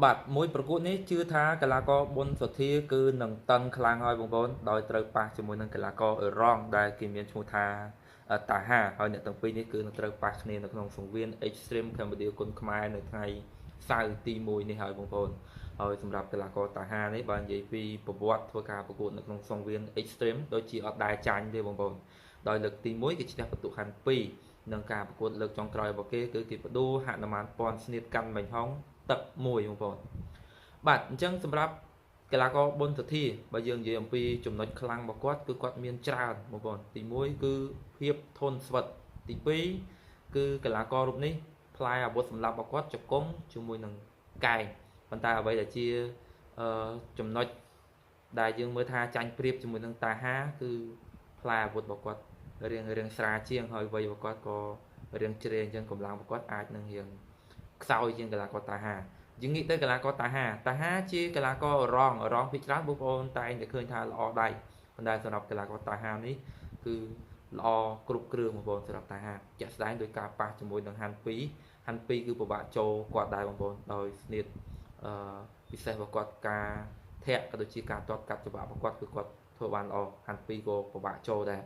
បាទមួយប្រកួតនេះជឿថាកីឡាករប៊ុនសុធាគឺនឹងតឹងខ្លាំងហើយបងប្អូនដោយត្រូវប៉ះជាមួយនឹងកីឡាករអឺរ៉ង់ដែលគេមានឈ្មោះថាតាហាហើយអ្នកទាំងពីរនេះគឺនឹងត្រូវប៉ះគ្នានៅក្នុងសង្វៀន Extreme Cambodia គុនខ្មែរនៅថ្ងៃសៅរ៍ទី1នេះហើយបងប្អូនហើយសម្រាប់កីឡាករតាហានេះបាននិយាយពីប្រវត្តិធ្វើការប្រកួតនៅក្នុងសង្វៀន Extreme ដូចជាអត់ដែរចាញ់ទេបងប្អូនដោយលើកទី1គេឈ្នះបន្ទុកហាន់2នឹងការប្រកួតលើកចុងក្រោយរបស់គេគឺគេបដូរហនុមានពាន់ស្នៀតកាន់មិញហុងទឹកមួយបងប្អូនបាទអញ្ចឹងសម្រាប់កីឡាករប៊ុនសុធាបើយើងនិយាយអំពីចំណុចខ្លាំងរបស់គាត់គឺគាត់មានច្រើនបងប្អូនទី1គឺភាពធន់ស្វិតទី2គឺកីឡាកររូបនេះផ្លែអាវុធសម្រាប់របស់គាត់ជង្គង់ជាមួយនឹងកែងប៉ុន្តែអ្វីដែលជាចំណុចដែលយើងមើលថាចាញ់ប្រៀបជាមួយនឹងតាហាគឺផ្លែអាវុធរបស់គាត់រៀងស្រាលជាងហើយវ័យរបស់គាត់ក៏រៀងជ្រេអញ្ចឹងកម្លាំងរបស់គាត់អាចនឹងរៀងខ្សោយជាងកីឡាករតាហាយើងងាកទៅកីឡាករតាហាជាកីឡាកររងភាគច្រើនបងប្អូនតែងតែឃើញថាល្អដៃប៉ុន្តែសម្រាប់កីឡាករតាហានេះគឺល្អគ្រប់គ្រឿងបងប្អូនសម្រាប់តាហាជាក់ស្ដែងដោយការប៉ះជាមួយនឹងហាន់2គឺពិបាកចូលគាត់ដែរបងប្អូនដោយស្នៀតពិសេសរបស់គាត់ការធាក់ក៏ដូចជាការទាត់កាត់ច្បាប់របស់គាត់គឺគាត់ធ្វើបានល្អហាន់2ក៏ពិបាកចូលដែរ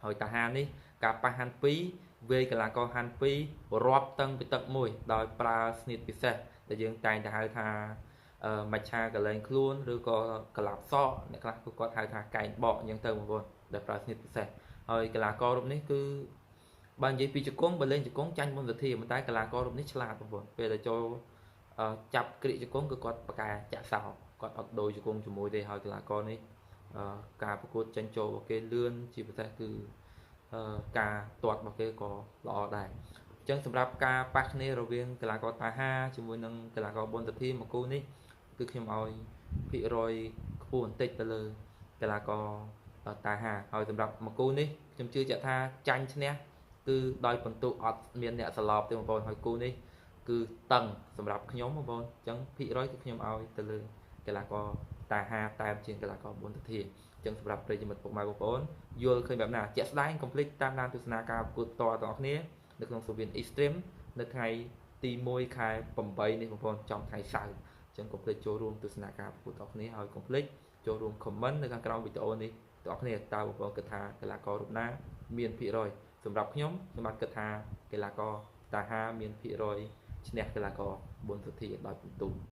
ហើយតាហានេះការប៉ះហាន់2វេកីឡាករហាន់2រាប់តឹងពីទឹកមួយដោយប្រើស្នៀតពិសេសដែលយើងតែងតែហៅថាមច្ឆាកលែងខ្លួនឬក៏កលាប់សក់អ្នកខ្លះគឺគាត់ហៅថាកែងបកអញ្ចឹងទៅបងប្អូនដែលប្រើស្នៀតពិសេសហើយកីឡាកររូបនេះគឺបើនិយាយពីជង្គង់បើលេងជង្គង់ចាញ់មុនវិធីប៉ុន្តែកីឡាកររូបនេះឆ្លាតបងប្អូនពេលដែលចូលចាប់គ្រាកជង្គង់គឺគាត់ប្រកែចាក់សោគាត់អត់ដូរជង្គង់ជាមួយទេហើយកីឡាករនេះការប្រកួតចេញចូលរបស់គេលឿនជាពិសេសគឺការទាត់របស់គេក៏ល្អដែរអញ្ចឹងសម្រាប់ការប៉ះគ្នារវាងកីឡាករតាហាជាមួយនឹងកីឡាករប៊ុនសុធាមួយគូនេះគឺខ្ញុំឲ្យភាគរយខ្ពស់បន្តិចទៅលើកីឡាករតាហាហើយសម្រាប់មួយគូនេះខ្ញុំជឿជាក់ថាចាញ់ឈ្នះគឺដោយពិន្ទុអត់មានអ្នកសឡប់ទេបងប្អូនហើយគូនេះគឺតឹងសម្រាប់ខ្ញុំបងប្អូនអញ្ចឹងភាគរយគឺខ្ញុំឲ្យទៅលើកីឡាករតាហាតែជាងកីឡាករប៊ុនសុធាអញ្ចឹងសម្រាប់ប្រិយមិត្តពុកម៉ែបងប្អូនយល់ឃើញបែបណាជាក់ស្ដែងកុំភ្លេចតាមដានទស្សនាការប្រកួតតទាំងអស់គ្នានៅក្នុងសង្វៀន Extreme នៅថ្ងៃទី1ខែ8នេះបងប្អូនចំថ្ងៃសៅរ៍អញ្ចឹងកុំភ្លេចចូលរួមទស្សនាការប្រកួតទាំងអស់គ្នាហើយកុំភ្លេចចូលរួម comment នៅខាងក្រោមវីដេអូនេះទាំងអស់គ្នាតើបងប្អូនគិតថាកីឡាកររូបណាមានភាគរយសម្រាប់ខ្ញុំបាទគិតថាកីឡាករតាហាមានភាគរយឈ្នះកីឡាករប៊ុនសុធាដោយពិន្ទុ